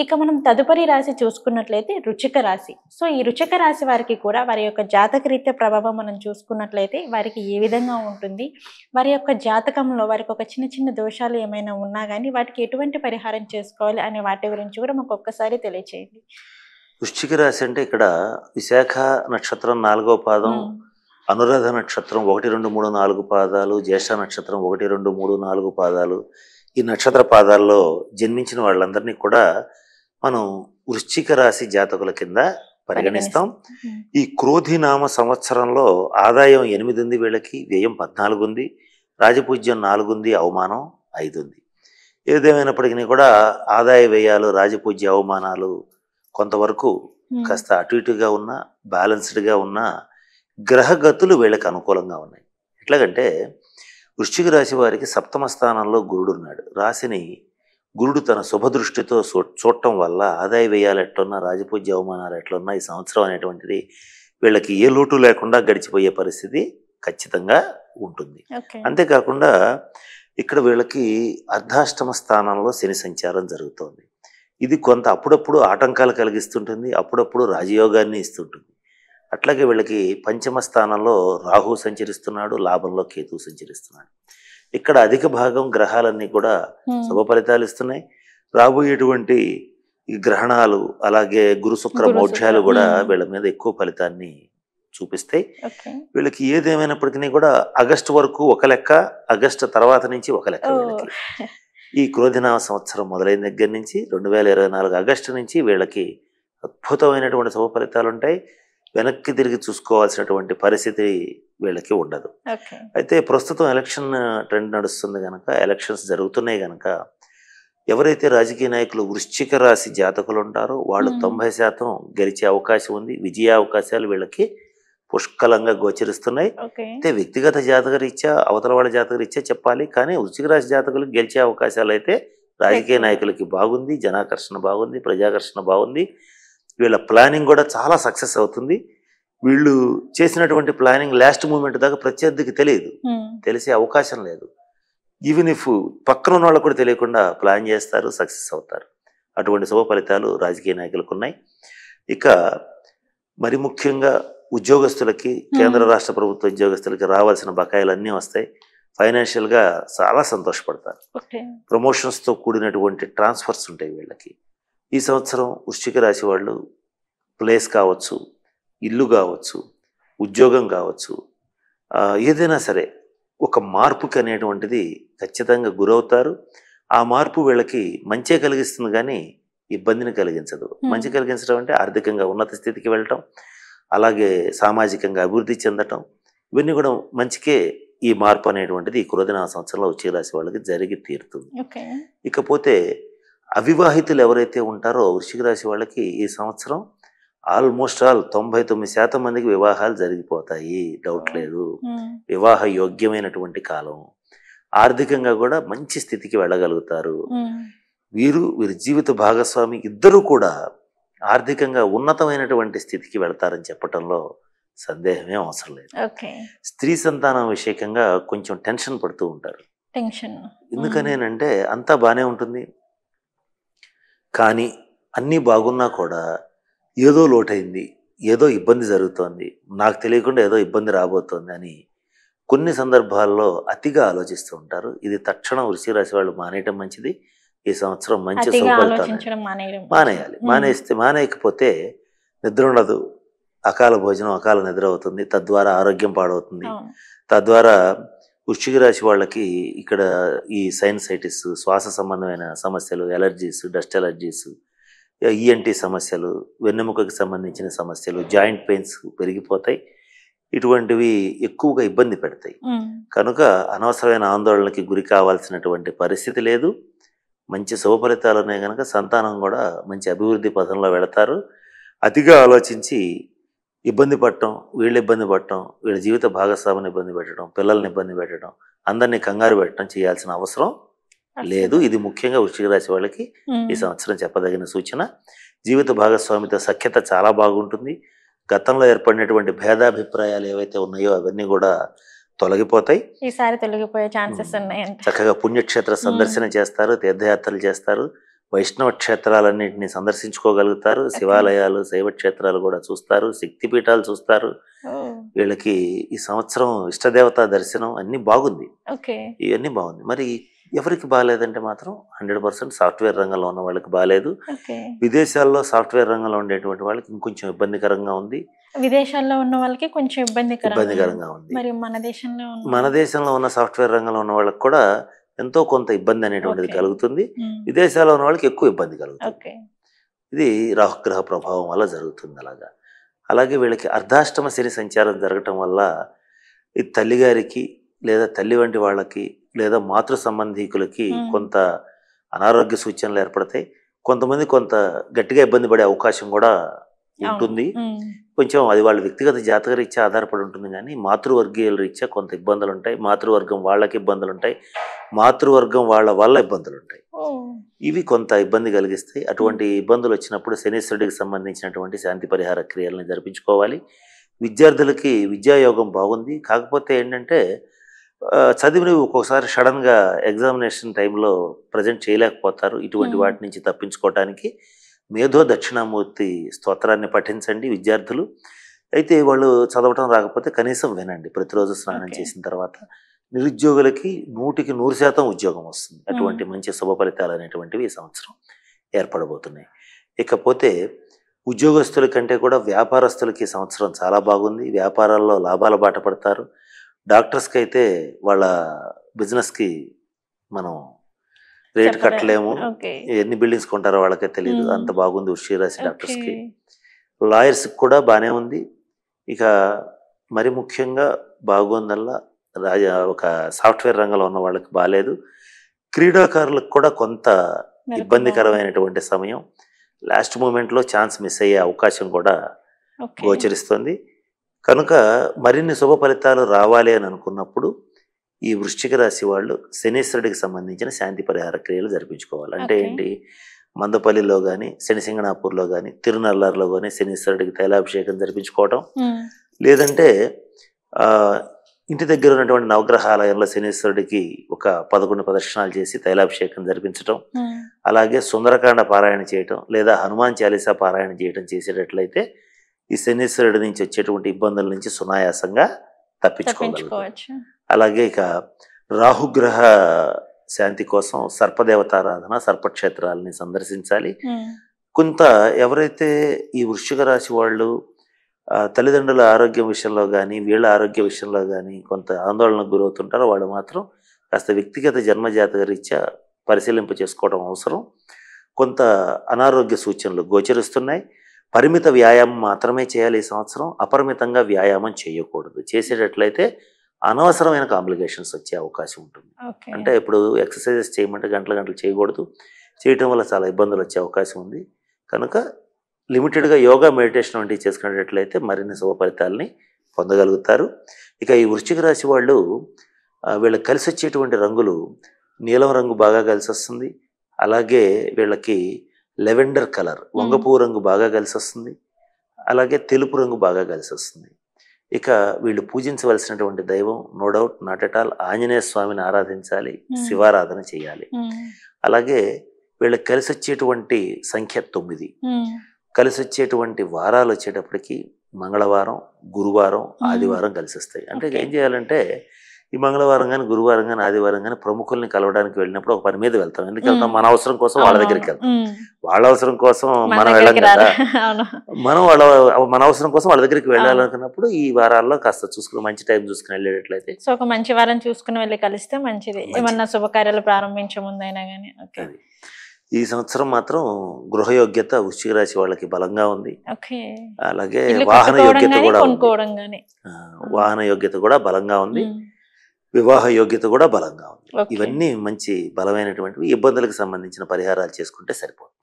ఇక మనం తదుపరి రాశి చూసుకున్నట్లయితే వృశ్చిక రాశి. సో, ఈ వృశ్చిక రాశి వారికి కూడా వారి యొక్క జాతకరీత్యా ప్రభావం మనం చూసుకున్నట్లయితే వారికి ఏ విధంగా ఉంటుంది? వారి యొక్క జాతకంలో వారికి ఒక చిన్న చిన్న దోషాలు ఏమైనా ఉన్నా గానీ వాటికి ఎటువంటి పరిహారం చేసుకోవాలి అనే వాటి గురించి కూడా మాకు ఒక్కసారి తెలియచేయండి. వృశ్చిక రాశి అంటే ఇక్కడ విశాఖ నక్షత్రం 4వ పాదం, అనురాధ నక్షత్రం 1, 2, 3, 4 పాదాలు, జ్యేష్ఠ నక్షత్రం 1, 2, 3, 4 పాదాలు, ఈ నక్షత్ర పాదాల్లో జన్మించిన వాళ్ళందరినీ కూడా మనం వృశ్చిక రాశి జాతకుల కింద పరిగణిస్తాం. ఈ క్రోధినామ సంవత్సరంలో ఆదాయం 8 ఉంది, వీళ్ళకి వ్యయం 14 ఉంది, రాజపూజ్యం 4 ఉంది, అవమానం 5 ఉంది. ఏదేమైనప్పటికీ కూడా ఆదాయ వ్యయాలు, రాజపూజ్య అవమానాలు కొంతవరకు కాస్త అటు ఇటుగా ఉన్న, బ్యాలెన్స్డ్గా ఉన్న గ్రహగతులు వీళ్ళకి అనుకూలంగా ఉన్నాయి. ఎట్లాగంటే వృశ్చిక రాశి వారికి 7వ స్థానంలో గురుడు ఉన్నాడు. రాశిని గురుడు తన శుభదృష్టితో చూడటం వల్ల ఆదాయ వ్యయాలు ఎట్లున్నా, రాజపూజ్య అవమానాలు ఎట్లున్నా ఈ సంవత్సరం అనేటువంటిది వీళ్ళకి ఏ లోటు లేకుండా గడిచిపోయే పరిస్థితి ఖచ్చితంగా ఉంటుంది. అంతేకాకుండా ఇక్కడ వీళ్ళకి అర్ధాష్టమ స్థానంలో శని సంచారం జరుగుతోంది. ఇది కొంత అప్పుడప్పుడు ఆటంకాలు కలిగిస్తుంటుంది, అప్పుడప్పుడు రాజయోగాన్ని ఇస్తుంటుంది. అట్లాగే వీళ్ళకి పంచమ స్థానంలో రాహు సంచరిస్తున్నాడు, లాభంలో కేతు సంచరిస్తున్నాడు. ఇక్కడ అధిక భాగం గ్రహాలన్నీ కూడా శుభ ఫలితాలు ఇస్తున్నాయి. రాబోయేటువంటి ఈ గ్రహణాలు అలాగే గురు శుక్ర మౌఢ్యాలు కూడా వీళ్ళ మీద ఎక్కువ ఫలితాన్ని చూపిస్తాయి. వీళ్ళకి ఏదేమైనప్పటికీ కూడా ఆగస్టు వరకు ఒక లెక్క, ఆగస్టు తర్వాత నుంచి ఒక లెక్క. వీళ్ళకి ఈ క్రోధినామ సంవత్సరం మొదలైన దగ్గర నుంచి 2024 ఆగస్టు నుంచి వీళ్ళకి అద్భుతమైనటువంటి శుభ ఫలితాలు ఉంటాయి. వెనక్కి తిరిగి చూసుకోవాల్సినటువంటి పరిస్థితి వీళ్ళకి ఉండదు. అయితే ప్రస్తుతం ఎలక్షన్ ట్రెండ్ నడుస్తుంది కనుక, ఎలక్షన్స్ జరుగుతున్నాయి కనుక ఎవరైతే రాజకీయ నాయకులు వృశ్చిక రాశి జాతకులు ఉంటారో వాళ్ళు 90% గెలిచే అవకాశం ఉంది. విజయ అవకాశాలు వీళ్ళకి పుష్కలంగా గోచరిస్తున్నాయి. అయితే వ్యక్తిగత జాతకరీత్యా, అవతల వాళ్ళ జాతకరీత్యా చెప్పాలి, కానీ వృశ్చిక రాశి జాతకులకు గెలిచే అవకాశాలు అయితే రాజకీయ నాయకులకి బాగుంది, జనాకర్షణ బాగుంది, ప్రజాకర్షణ బాగుంది. వీళ్ళ ప్లానింగ్ కూడా చాలా సక్సెస్ అవుతుంది. వీళ్ళు చేసినటువంటి ప్లానింగ్ లాస్ట్ మూమెంట్ దాకా ప్రత్యర్థికి తెలియదు, తెలిసే అవకాశం లేదు. ఈవెన్ ఇఫ్ పక్కన ఉన్న వాళ్ళకు కూడా తెలియకుండా ప్లాన్ చేస్తారు, సక్సెస్ అవుతారు. అటువంటి శుభ ఫలితాలు రాజకీయ నాయకులకు ఉన్నాయి. ఇక మరి ముఖ్యంగా ఉద్యోగస్తులకి, కేంద్ర రాష్ట్ర ప్రభుత్వ ఉద్యోగస్తులకి రావాల్సిన బకాయిలు అన్నీ వస్తాయి. ఫైనాన్షియల్గా చాలా సంతోషపడతారు. ప్రమోషన్స్తో కూడినటువంటి ట్రాన్స్ఫర్స్ ఉంటాయి వీళ్ళకి. ఈ సంవత్సరం వృశ్చిక రాశి వాళ్ళు ప్లేస్ కావచ్చు, ఇల్లు కావచ్చు, ఉద్యోగం కావచ్చు, ఏదైనా సరే ఒక మార్పుకి అనేటువంటిది ఖచ్చితంగా గురవుతారు. ఆ మార్పు వీళ్ళకి మంచే కలిగిస్తుంది కానీ ఇబ్బందిని కలిగించదు. మంచి కలిగించడం అంటే ఆర్థికంగా ఉన్నత స్థితికి వెళ్ళటం, అలాగే సామాజికంగా అభివృద్ధి చెందటం, ఇవన్నీ కూడా మంచికే. ఈ మార్పు అనేటువంటిది ఈ క్రోధినామ సంవత్సరంలో వృశ్చిక రాశి వాళ్ళకి జరిగి తీరుతుంది. ఇకపోతే అవివాహితులు ఎవరైతే ఉంటారో వృశ్చిక రాశి వాళ్ళకి ఈ సంవత్సరం ఆల్మోస్ట్ ఆల్ 99% మందికి వివాహాలు జరిగిపోతాయి, డౌట్ లేదు. వివాహ యోగ్యమైనటువంటి కాలం. ఆర్థికంగా కూడా మంచి స్థితికి వెళ్ళగలుగుతారు. వీరి జీవిత భాగస్వామి ఇద్దరు కూడా ఆర్థికంగా ఉన్నతమైనటువంటి స్థితికి వెళతారని చెప్పటంలో సందేహమే అవసరం లేదు. స్త్రీ సంతానం విషయంగా కొంచెం టెన్షన్ పడుతూ ఉంటారు. ఎందుకనేనంటే అంతా బాగానే ఉంటుంది, కానీ అన్నీ బాగున్నా కూడా ఏదో లోటైంది, ఏదో ఇబ్బంది జరుగుతోంది, నాకు తెలియకుండా ఏదో ఇబ్బంది రాబోతోంది అని కొన్ని సందర్భాల్లో అతిగా ఆలోచిస్తూ ఉంటారు. ఇది తక్షణం వృశ్చిక రాశి వాళ్ళు మానేయటం మంచిది. ఈ సంవత్సరం మంచి శుభఫలితాలు మానేయాలి. మానేయకపోతే నిద్ర ఉండదు, అకాల భోజనం, అకాల నిద్ర అవుతుంది, తద్వారా ఆరోగ్యం పాడవుతుంది. తద్వారా వృశ్చిక రాశి వాళ్ళకి ఇక్కడ ఈ సైనసైటిస్, శ్వాస సంబంధమైన సమస్యలు, ఎలర్జీస్, డస్ట్ ఎలర్జీస్, ఈఎన్టీ సమస్యలు, వెన్నెముకకి సంబంధించిన సమస్యలు, జాయింట్ పెయిన్స్ పెరిగిపోతాయి. ఇటువంటివి ఎక్కువగా ఇబ్బంది పెడతాయి. కనుక అనవసరమైన ఆందోళనకి గురి కావాల్సినటువంటి పరిస్థితి లేదు. మంచి శుభ ఫలితాలు ఉన్నాయి కనుక సంతానం కూడా మంచి అభివృద్ధి పథంలో వెళతారు. అతిగా ఆలోచించి ఇబ్బంది పడటం, వీళ్ళు ఇబ్బంది పడటం, వీళ్ళ జీవిత భాగస్వామిని ఇబ్బంది పెట్టడం, పిల్లల్ని ఇబ్బంది పెట్టడం, అందరినీ కంగారు పెట్టడం చేయాల్సిన అవసరం లేదు. ఇది ముఖ్యంగా వృశ్చిక రాశి వాళ్ళకి ఈ సంవత్సరం చెప్పదగిన సూచన. జీవిత భాగస్వామితో సఖ్యత చాలా బాగుంటుంది. గతంలో ఏర్పడినటువంటి భేదాభిప్రాయాలు ఏవైతే ఉన్నాయో అవన్నీ కూడా తొలగిపోతాయి. ఈసారి తొలగిపోయే ఛాన్సెస్ ఉన్నాయి. చక్కగా పుణ్యక్షేత్ర సందర్శన చేస్తారు, తీర్థయాత్రలు చేస్తారు, వైష్ణవ క్షేత్రాలన్నింటినీ సందర్శించుకోగలుగుతారు, శివాలయాలు శైవ క్షేత్రాలు కూడా చూస్తారు, శక్తిపీఠాలు చూస్తారు. వీళ్ళకి ఈ సంవత్సరం ఇష్టదేవత దర్శనం అన్ని బాగుంది, ఇవన్నీ బాగుంది. మరి ఎవరికి బాగాలేదంటే మాత్రం 100% సాఫ్ట్వేర్ రంగంలో ఉన్న వాళ్ళకి బాగాలేదు. విదేశాల్లో సాఫ్ట్వేర్ రంగంలో ఉండేటువంటి వాళ్ళకి ఇంకొంచెం ఇబ్బందికరంగా ఉంది. విదేశాల్లో ఉన్న వాళ్ళకి కొంచెం ఇబ్బందికరంగా ఉంది. మరి మన దేశంలో ఉన్న సాఫ్ట్వేర్ రంగంలో ఉన్న వాళ్ళకి కూడా ఎంతో కొంత ఇబ్బంది అనేటువంటిది కలుగుతుంది. విదేశాల్లో ఉన్న వాళ్ళకి ఎక్కువ ఇబ్బంది కలుగుతుంది. ఇది రాహుగ్రహ ప్రభావం వల్ల జరుగుతుంది. అలాగే వీళ్ళకి అర్ధాష్టమ శని సంచారం జరగటం వల్ల ఈ తల్లిగారికి లేదా తల్లి వంటి వాళ్ళకి లేదా మాతృ సంబంధీకులకి కొంత అనారోగ్య సూచనలు ఏర్పడతాయి. కొంతమంది కొంత గట్టిగా ఇబ్బంది పడే అవకాశం కూడా ఉంటుంది. కొంచెం అది వాళ్ళ వ్యక్తిగత జాతక రీత్యా ఆధారపడి ఉంటుంది. కానీ మాతృవర్గీయుల రీత్యా కొంత ఇబ్బందులు ఉంటాయి. మాతృవర్గం వాళ్ళకి ఇబ్బందులు ఉంటాయి, మాతృవర్గం వాళ్ళ వల్ల ఇబ్బందులు ఉంటాయి. ఇవి కొంత ఇబ్బంది కలిగిస్తాయి. అటువంటి ఇబ్బందులు వచ్చినప్పుడు శనీశ్వరుడికి సంబంధించినటువంటి శాంతి పరిహార క్రియలను జరిపించుకోవాలి. విద్యార్థులకి విద్యాయోగం బాగుంది. కాకపోతే ఏంటంటే చదివినవి ఒక్కొక్కసారి సడన్గా ఎగ్జామినేషన్ టైంలో ప్రజెంట్ చేయలేకపోతారు. ఇటువంటి వాటి నుంచి తప్పించుకోవటానికి మేధో దక్షిణామూర్తి స్తోత్రాన్ని పఠించండి విద్యార్థులు. అయితే వాళ్ళు చదవటం రాకపోతే కనీసం వినండి ప్రతిరోజు స్నానం చేసిన తర్వాత. నిరుద్యోగులకి 100% ఉద్యోగం వస్తుంది. అటువంటి మంచి శుభ ఫలితాలు అనేటువంటివి ఈ సంవత్సరం ఏర్పడబోతున్నాయి. ఇకపోతే ఉద్యోగస్తుల కంటే కూడా వ్యాపారస్తులకి ఈ సంవత్సరం చాలా బాగుంది. వ్యాపారాల్లో లాభాల బాట పడతారు. డాక్టర్స్కి అయితే వాళ్ళ బిజినెస్కి మనం రేట్ కట్టలేము, ఎన్ని బిల్డింగ్స్ కొంటారో వాళ్ళకే తెలియదు, అంత బాగుంది వృశ్చిక రాశి డాక్టర్స్కి. లాయర్స్కి కూడా బాగానే ఉంది. ఇక మరి ముఖ్యంగా బాగుందల్లా ఒక సాఫ్ట్వేర్ రంగంలో ఉన్న వాళ్ళకి బాగాలేదు. క్రీడాకారులకు కూడా కొంత ఇబ్బందికరమైనటువంటి సమయం. లాస్ట్ మూమెంట్లో ఛాన్స్ మిస్ అయ్యే అవకాశం కూడా గోచరిస్తుంది. కనుక మరిన్ని శుభ ఫలితాలు రావాలి అని అనుకున్నప్పుడు ఈ వృశ్చిక రాశి వాళ్ళు శనీశ్వరుడికి సంబంధించిన శాంతి పరిహార క్రియలు జరిపించుకోవాలి. అంటే ఏంటి, మందపల్లిలో కానీ శనిసింగణాపూర్లో కానీ తిరునల్లారులో కానీ శనీశ్వరుడికి తైలాభిషేకం జరిపించుకోవటం, లేదంటే ఇంటి దగ్గర ఉన్నటువంటి నవగ్రహాలయంలో శనీశ్వరుడికి ఒక 11 ప్రదక్షిణాలు చేసి తైలాభిషేకం జరిపించటం, అలాగే సుందరకాండ పారాయణ చేయటం లేదా హనుమాన్ చాలీసా పారాయణ చేయటం చేసేటట్లయితే ఈ శనీశ్వరుడి నుంచి వచ్చేటువంటి ఇబ్బందుల నుంచి సునాయాసంగా తప్పించుకోవచ్చు. అలాగే ఇక రాహుగ్రహ శాంతి కోసం సర్పదేవతారాధన, సర్పక్షేత్రాలని సందర్శించాలి. కొంత ఎవరైతే ఈ వృశ్చిక రాశి వాళ్ళు తల్లిదండ్రుల ఆరోగ్యం విషయంలో కానీ వీళ్ళ ఆరోగ్య విషయంలో కానీ కొంత ఆందోళనకు గురవుతుంటారో వాళ్ళు మాత్రం కాస్త వ్యక్తిగత జన్మజాతక రీత్యా పరిశీలింపు చేసుకోవడం అవసరం. కొంత అనారోగ్య సూచనలు గోచరిస్తున్నాయి. పరిమిత వ్యాయామం మాత్రమే చేయాలి ఈ సంవత్సరం. అపరిమితంగా వ్యాయామం చేయకూడదు. చేసేటట్లయితే అనవసరమైన కాంప్లికేషన్స్ వచ్చే అవకాశం ఉంటుంది. అంటే ఇప్పుడు ఎక్సర్సైజెస్ చేయమంటే గంటలు చేయకూడదు. చేయటం వల్ల చాలా ఇబ్బందులు వచ్చే అవకాశం ఉంది. కనుక లిమిటెడ్గా యోగా మెడిటేషన్ వంటివి చేసుకునేటట్లయితే మరిన్ని శుభ ఫలితాలని పొందగలుగుతారు. ఇక ఈ వృశ్చిక రాశి వాళ్ళు వీళ్ళకి కలిసి వచ్చేటువంటి రంగులు నీలం రంగు బాగా కలిసి వస్తుంది. అలాగే వీళ్ళకి లెవెండర్ కలర్ వంగపువ్వు రంగు బాగా కలిసి వస్తుంది. అలాగే తెలుపు రంగు బాగా కలిసి వస్తుంది. ఇక వీళ్ళు పూజించవలసినటువంటి దైవం no doubt not at all Anjaneya స్వామిని ఆరాధించాలి, శివారాధన చేయాలి. అలాగే వీళ్ళకి కలిసి వచ్చేటువంటి సంఖ్య 9. కలిసి వచ్చేటువంటి వారాలు వచ్చేటప్పటికి మంగళవారం, గురువారం, ఆదివారం కలిసి వస్తాయి. అంటే ఏం చేయాలంటే ఈ మంగళవారం కానీ గురువారం కానీ ఆదివారం కానీ ప్రముఖుల్ని కలవడానికి వెళ్ళినప్పుడు ఒక పని మీద వెళ్తాం. ఎందుకు వెళ్తాం? మన అవసరం కోసం వాళ్ళ దగ్గరికి వెళ్తాం. వాళ్ళ అవసరం కోసం మనం వెళ్ళాం కదా. మన అవసరం కోసం వాళ్ళ దగ్గరికి వెళ్ళాలనుకున్నప్పుడు ఈ వారాల్లో కాస్త చూసుకుని మంచి టైం చూసుకుని వెళ్ళేటట్లయితే ఒక మంచి వారం చూసుకుని వెళ్ళి కలిస్తే మంచిది. ఏమన్నా శుభకార్యాలు ప్రారంభించే ముందైనా కానీ. ఈ సంవత్సరం మాత్రం గృహయోగ్యత వృశ్చిక రాశి వాళ్ళకి బలంగా ఉంది. అలాగే వాహన యోగ్యత కూడా వాహన యోగ్యత కూడా బలంగా ఉంది. వివాహ యోగ్యత కూడా బలంగా ఉంది. ఇవన్నీ మంచి బలమైనటువంటివి. ఇబ్బందులకు సంబంధించిన పరిహారాలు చేసుకుంటే సరిపోతుంది.